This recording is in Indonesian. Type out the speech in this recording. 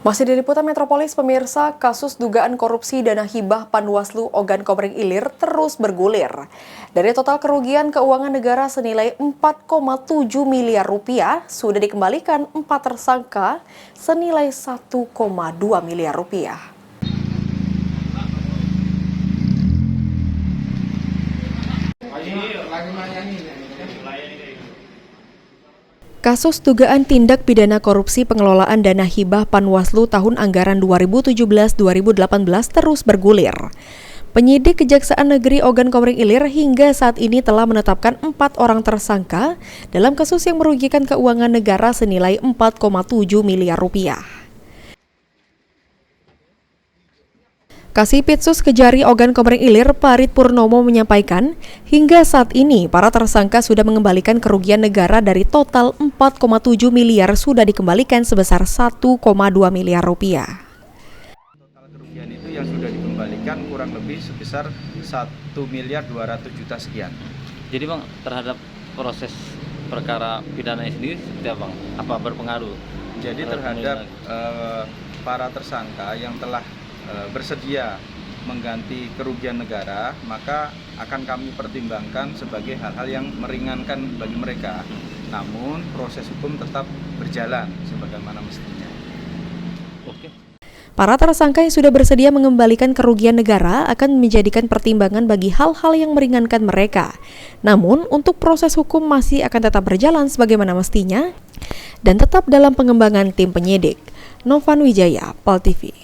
Masih di Liputan Metropolis, pemirsa, kasus dugaan korupsi dana hibah Panwaslu Ogan Komering Ilir terus bergulir. Dari total kerugian keuangan negara senilai 4,7 miliar rupiah, sudah dikembalikan 4 tersangka senilai 1,2 miliar rupiah. Kasus dugaan tindak pidana korupsi pengelolaan dana hibah Panwaslu tahun anggaran 2017-2018 terus bergulir. Penyidik Kejaksaan Negeri Ogan Komering Ilir hingga saat ini telah menetapkan 4 orang tersangka dalam kasus yang merugikan keuangan negara senilai 4,7 miliar rupiah. Kasipitsus Kejari Ogan Komering Ilir Parit Purnomo menyampaikan, hingga saat ini para tersangka sudah mengembalikan kerugian negara dari total 4,7 miliar sudah dikembalikan sebesar 1,2 miliar rupiah. Total kerugian itu yang sudah dikembalikan kurang lebih sebesar 1 miliar 200 juta sekian. Jadi Bang, terhadap proses perkara pidana sendiri seperti apa Bang? Apa berpengaruh? Jadi terhadap para tersangka yang telah bersedia mengganti kerugian negara, maka akan kami pertimbangkan sebagai hal-hal yang meringankan bagi mereka. Namun proses hukum tetap berjalan sebagaimana mestinya. Oke. Para tersangka yang sudah bersedia mengembalikan kerugian negara akan menjadikan pertimbangan bagi hal-hal yang meringankan mereka. Namun, untuk proses hukum masih akan tetap berjalan sebagaimana mestinya dan tetap dalam pengembangan tim penyidik. Novan Wijaya, PAL TV.